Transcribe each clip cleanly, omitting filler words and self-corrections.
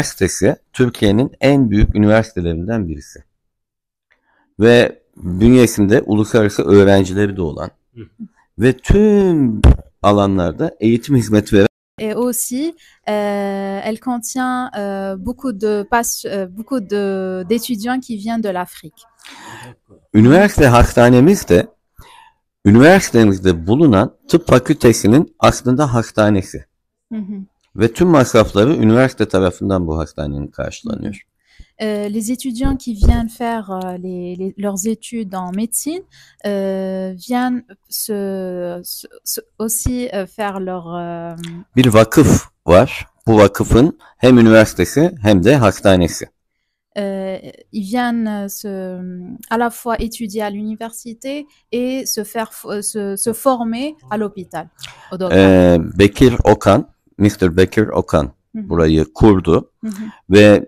Üniversitesi Türkiye'nin en büyük üniversitelerinden birisi. Ve bünyesinde uluslararası öğrencileri de olan ve tüm alanlarda eğitim hizmeti veren. Et aussi, elle contient beaucoup d'étudiants qui viennent de l'Afrique. Üniversite hastanemiz de üniversitemizde bulunan tıp fakültesinin aslında hastanesi. Ve tüm masrafları üniversite tarafından bu hastanenin karşılanıyor. Les étudiants qui viennent faire leurs études en médecine viennent aussi faire leur... Bir vakıf var. Bu vakıfın hem üniversitesi hem de hastanesi. Ils viennent à la fois étudier à l'université et se former à l'hôpital. Bekir Okan, Mr. Bekir Okan burayı kurdu ve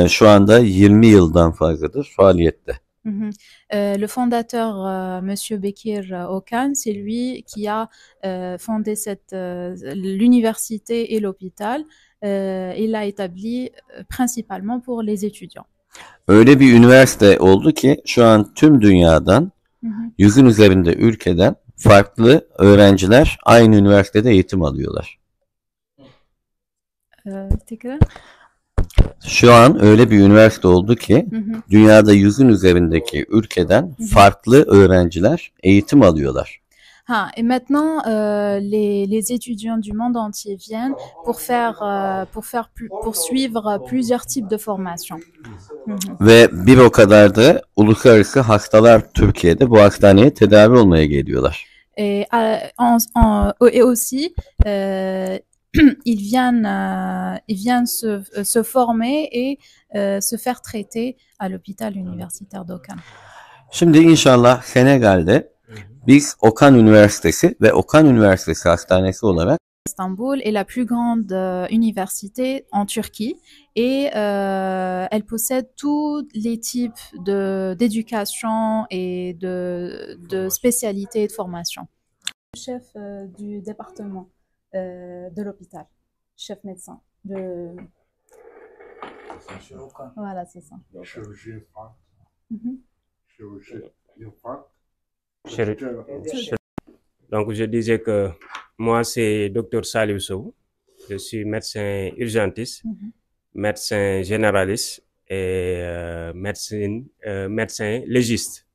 şu anda 20 yıldan fazladır faaliyette. Le fondateur, Monsieur Bekir Okan, c'est lui qui a fondé l'université et l'hôpital. Il l'a établi principalement pour les étudiants. Öyle bir üniversite oldu ki şu an tüm dünyadan 100'ün üzerinde ülkeden farklı öğrenciler aynı üniversitede eğitim alıyorlar. Tekrar. Şu an öyle bir üniversite oldu ki dünyada 100'ün üzerindeki ülkeden farklı öğrenciler eğitim alıyorlar. Et maintenant, les étudiants du monde entier viennent pour suivre plusieurs types de formations. Ve bir o kadar da uluslararası hastalar Türkiye'de bu hastaneye tedavi olmaya geliyorlar. Et aussi, ils viennent se former et se faire traiter à l'hôpital universitaire d'Okan. Şimdi inşallah Senegal'de biz Okan Üniversitesi ve Okan Üniversitesi Hastanesi olarak Istanbul est la plus grande université en Turquie et elle possède tous les types d'éducation et de spécialités et de formation. Chef du département de l'hôpital, chef médecin de... Voilà, c'est ça. Donc, je disais que moi, c'est Dr Salif Sow. Je suis médecin urgentiste, médecin généraliste et médecin légiste.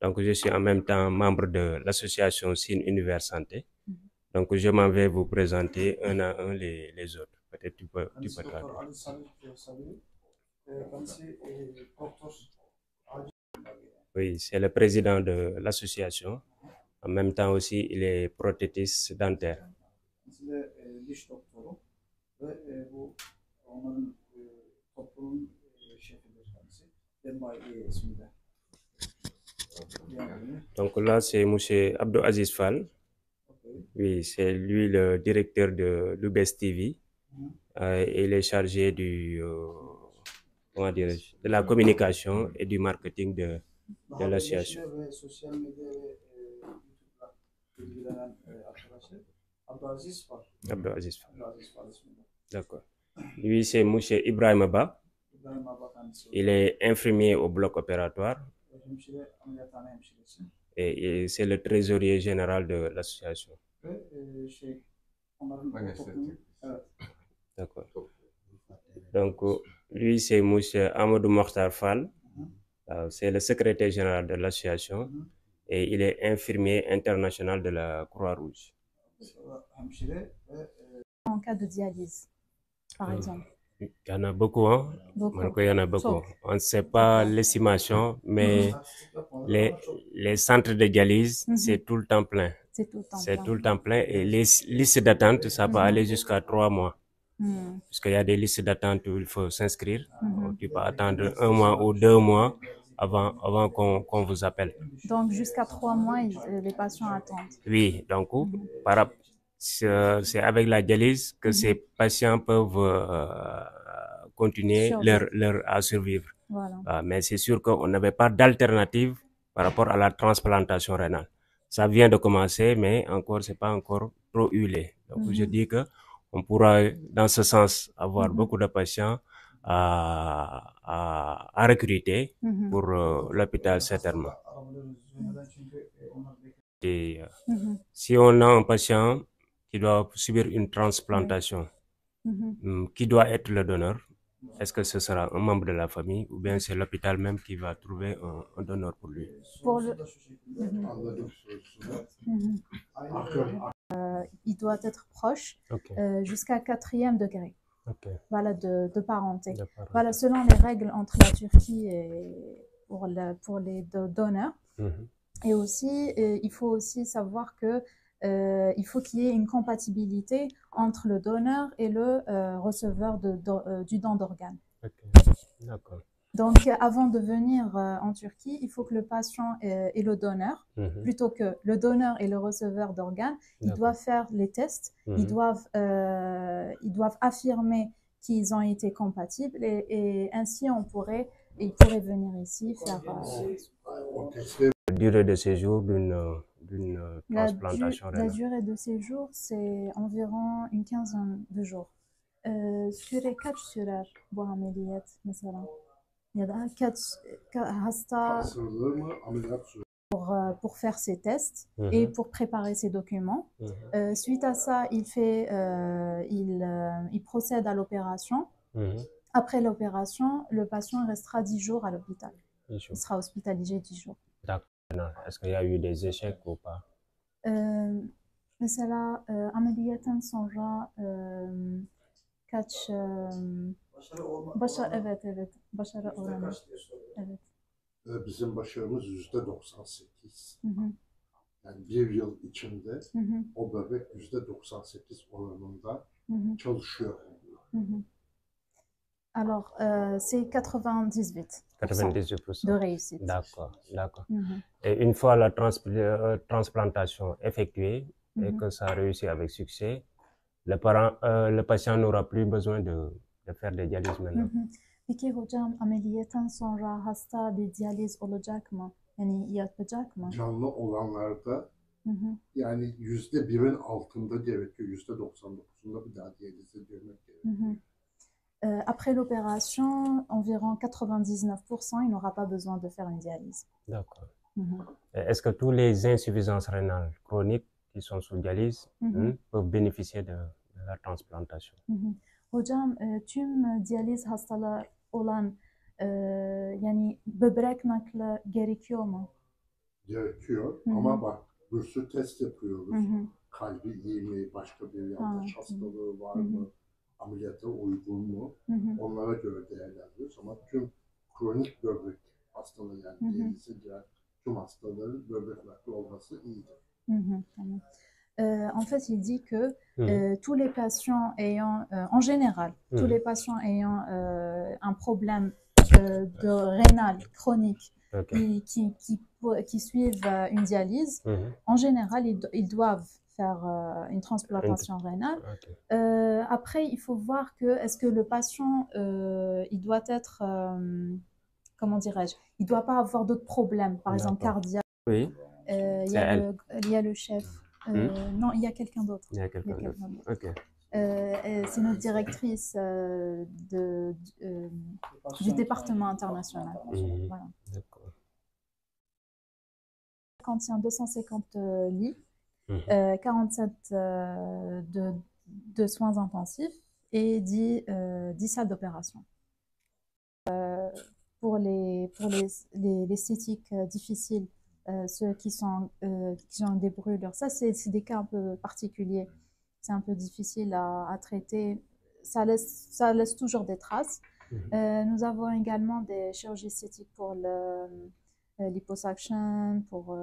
Donc, je suis en même temps membre de l'association Sine Univers Santé. Donc, je m'en vais vous présenter un à un les autres. Peut-être tu peux traduire. Oui, c'est le président de l'association. En même temps aussi, il est prothétiste dentaire. Donc là, c'est M. Abdou Aziz Fall. Oui, c'est lui le directeur de l'UBS TV. Il est chargé de la communication et du marketing de l'association. Abdou Aziz Fall. D'accord. Lui, c'est M. Ibrahim Abba. Il est infirmier au bloc opératoire. Et c'est le trésorier général de l'association. D'accord. Donc, lui, c'est M. Amadou Mokhtar Fall. C'est le secrétaire général de l'association. Et il est infirmier international de la Croix-Rouge. En cas de dialyse, par exemple. Il y en a beaucoup, hein? Beaucoup. Il y en a beaucoup. On ne sait pas l'estimation, mais les centres de dialyse, c'est tout le temps plein. C'est tout le temps C'est plein. tout le temps plein. Et les listes d'attente, ça peut aller jusqu'à 3 mois. Parce qu'il y a des listes d'attente où il faut s'inscrire. Tu peux attendre 1 mois ou 2 mois avant qu'on vous appelle. Donc, jusqu'à 3 mois, les patients attendent. Oui, donc, c'est avec la dialyse que ces patients peuvent continuer à survivre. Voilà. Mais c'est sûr qu'on n'avait pas d'alternative par rapport à la transplantation rénale. Ça vient de commencer, mais encore, c'est pas encore trop huilé. Donc, je dis que on pourra, dans ce sens, avoir beaucoup de patients à recruter pour l'hôpital certainement. Et si on a un patient qui doit subir une transplantation, qui doit être le donneur? Est-ce que ce sera un membre de la famille ou bien c'est l'hôpital même qui va trouver un donneur pour lui? Il doit être proche jusqu'à 4e degré. Voilà, de parenté. Voilà, selon les règles entre la Turquie et pour les donneurs. Et aussi, il faut aussi savoir que il faut qu'il y ait une compatibilité entre le donneur et le receveur du don d'organes. D'accord. Donc, avant de venir en Turquie, il faut que le patient et le donneur, plutôt que le donneur et le receveur d'organes, ils doivent faire les tests, ils doivent affirmer qu'ils ont été compatibles et ainsi ils pourraient venir ici faire... La durée de séjour d'une transplantation rénale. La durée de séjour, c'est environ une quinzaine de jours. Süre kaç sürer bu ameliyat mesela? Ya da hasta pour faire ses tests et pour préparer ses documents. Suite à ça, il procède à l'opération. Après l'opération, le patient restera 10 jours à l'hôpital. Il sera hospitalisé 10 jours. D'accord. Est-ce qu'il y a eu des échecs ou pas? Mesela ameliyattan sonra kaç başarı oranı. Evet. Bizim başarımız %98. Yani bir yıl içinde o bebek %98 oranında çalışıyor. Alors, c'est 98% de réussite. D'accord, d'accord. Et une fois la transplantation effectuée et que ça réussit avec succès, le patient n'aura plus besoin de faire des dialyses maintenant. Peki hocam, ameliyattan sonra hasta bir diyaliz olacak mı? Yani yapacak mı? Canlı olanlarda yani %1'in altında gerekiyor. %99'unda bir daha diyalize girmek gerekiyor. Après l'opération, environ 99%, il n'aura pas besoin de faire une dialyse. D'accord. Est-ce que tous les insuffisances rénales chroniques qui sont sous dialyse peuvent bénéficier de la transplantation? Hocam, tüm diyaliz hastaları olan yani böbrek nakli gerekiyor mu? Gerekiyor ama bak bir sürü test yapıyoruz. Kalbi iyi mi, başka bir yanlış hastalığı var mı? Ameliyata uygun mu? Onlara göre değerlendiriyoruz ama tüm kronik böbrek hastalığı yani diyalize giren tüm hastaların böbrek nakli olması iyidir. En fait, il dit que tous les patients ayant, en général, tous les patients ayant un problème de rénal chronique qui suivent une dialyse, en général, ils doivent faire une transplantation rénale. Après, il faut voir que est-ce que le patient, il doit être, comment dirais-je, il ne doit pas avoir d'autres problèmes, par exemple cardiaque. Oui. Il y a le chef. Non, il y a quelqu'un d'autre. Il y a quelqu'un d'autre. Ok. C'est notre directrice du département international. Voilà. D'accord. Contient 250 lits, 47 de soins intensifs et 10 salles d'opération. Pour les esthétiques difficiles, ceux qui ont des brûlures, ça c'est des cas un peu particuliers. C'est un peu difficile à traiter. Ça laisse toujours des traces. Nous avons également des chirurgies esthétiques pour liposuction, pour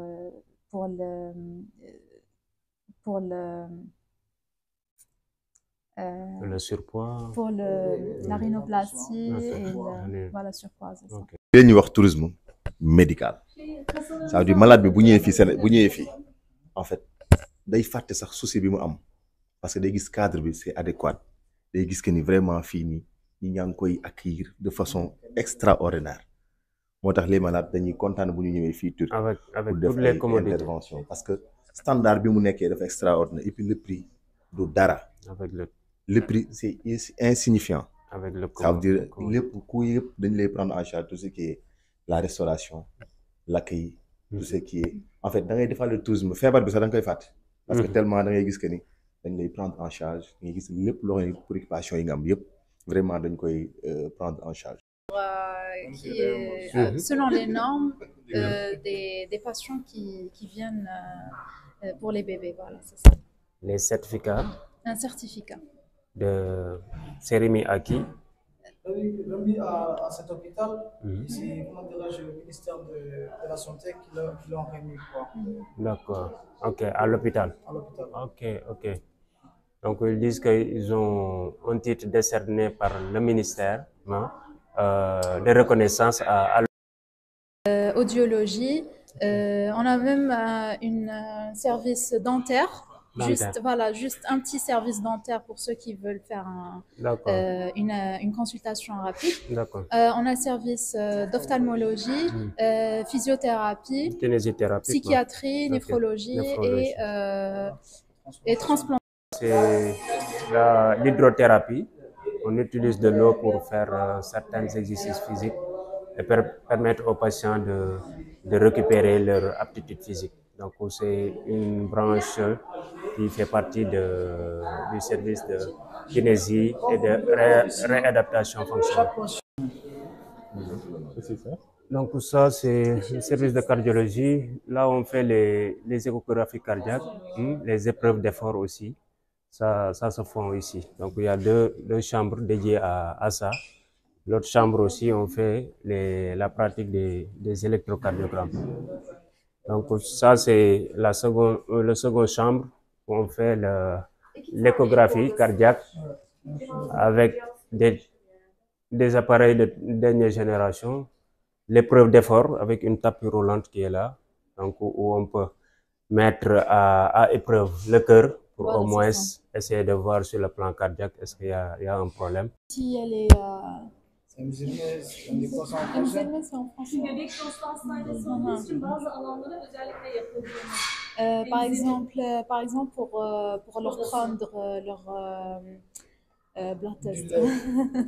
le surpoids. Pour la rhinoplastie et voilà, surpoids, c'est ça. Ñu wax tourisme médical. Ça veut dire malade bi bu ñëwee fii en fait day fàtte sax souci bi mu am parce que day gis cadre bi c'est adéquat day gis que ni vraiment fii nii ñi ñaa ngi koy accueillir de façon extraordinaire moo tax les malades dañuy kontaan bu ñu ñëwee fii Turquie avec pour def toutes les ay commodités. intervention parce que standard bi mu nekkee dafa extraordinaire et puis le prix du dara Avec le prix c'est insignifiant Avec le Ça veut dire commun. lépp ku yëpp dañ lay prendre en charge tout ce qui est la restauration l'accueil tout ce qui est en fait da ngay defal le tourisme feebar bi sax da nga koy fàtte parce que tellement da ngay gis que ni dañ lay prendre en charge ngay gis lépp loo xam ne préoccupation yi nga am yëpp vraiment dañ koy prendre en charge. Qui est, selon les normes des patients qui viennent pour les bébés. Voilà, c'est ça. Les certificats Un certificat. C'est remis à qui? Remis à cet hôpital, c'est comment dirais-je, le ministère de la Santé qui l'ont remis. D'accord. Ok, à l'hôpital. À l'hôpital. Ok. Donc ils disent qu'ils ont un titre décerné par le ministère de reconnaissance à Audiologie. On a même un service dentaire. Juste un petit service dentaire pour ceux qui veulent faire une consultation rapide. On a le service d'ophtalmologie, physiothérapie, psychiatrie, néphrologie et transplantation. C'est l'hydrothérapie. On utilise de l'eau pour faire certains exercices physiques et permettre aux patients de récupérer leur aptitude physique. Donc c'est une branche qui fait partie du service de kinésie et de réadaptation fonctionnelle. Donc ça c'est le service de cardiologie. Là on fait les échographies cardiaques, les épreuves d'effort aussi. Ça se font ici. Donc il y a deux chambres dédiées à ça. L'autre chambre aussi, on fait la pratique des électrocardiogrammes. Donc ça, c'est la seconde chambre où on fait l'échographie cardiaque avec des appareils de dernière génération, l'épreuve d'effort avec une tapis roulante qui est là, donc où on peut mettre à épreuve le cœur pour au moins essayer de voir sur le plan cardiaque est-ce qu'il y a un problème. Si elle est par exemple pour leur prendre leur blood test,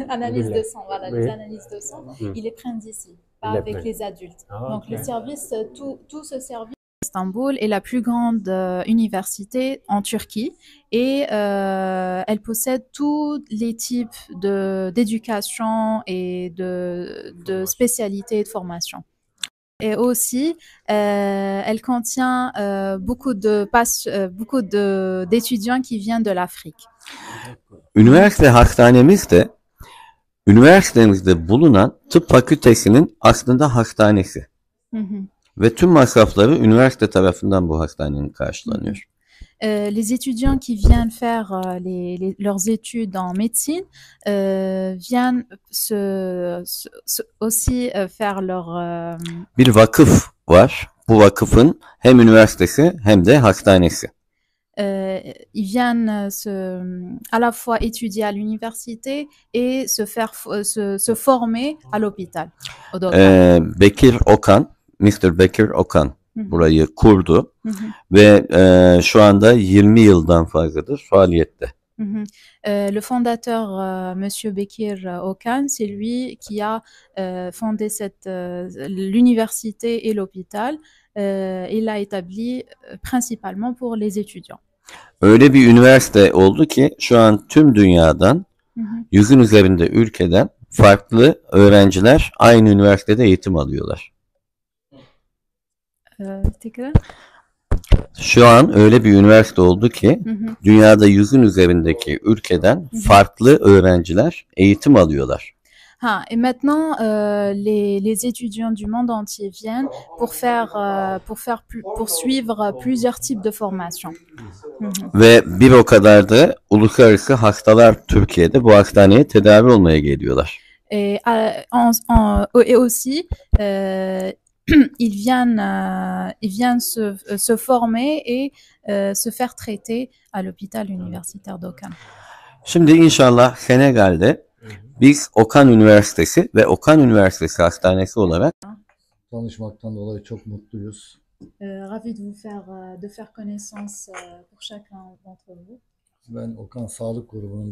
analyse de sang, voilà, les analyses de sang, ils les prennent d'ici, pas avec les adultes. Donc le service, tout ce service. Istanbul est la plus grande université en Turquie et elle possède tous les types d'éducation et de spécialités et de formation. Et aussi, elle contient beaucoup d'étudiants qui viennent de l'Afrique. Üniversite hastanemiz de üniversitemizde bulunan tıp fakültesinin aslında hastanesi. Ve tüm masrafları üniversite tarafından bu hastanenin karşılanıyor. Les étudiants qui viennent faire leurs études en médecine viennent aussi faire leur... Bir vakıf var. Bu vakıfın hem üniversitesi hem de hastanesi. Ils viennent à la fois étudier à l'université et se former à l'hôpital. Bekir Okan, Mr. Bekir Okan burayı kurdu ve şu anda 20 yıldan fazladır faaliyette. Le fondateur, Monsieur Bekir Okan, c'est lui qui a fondé l'université et l'hôpital. Il l'a établi principalement pour les étudiants. Öyle bir üniversite oldu ki şu an tüm dünyadan 100'ün üzerinde ülkeden farklı öğrenciler aynı üniversitede eğitim alıyorlar. Şu an öyle bir üniversite oldu ki dünyada 100'ün üzerindeki ülkeden farklı öğrenciler eğitim alıyorlar. Et maintenant, les étudiants du monde entier viennent pour suivre plusieurs types de formations. Ve bir o kadar da uluslararası hastalar Türkiye'de bu hastaneye tedavi olmaya geliyorlar. Et aussi, ils viennent se former et se faire traiter à l'hôpital universitaire d'Okan. Şimdi inşallah Senegal'de biz Okan Üniversitesi ve Okan Üniversitesi Hastanesi olarak tanışmaktan dolayı çok mutluyuz. Ravi de faire connaissance pour chacun d'entre vous. Ben Okan Sağlık Grubu'nun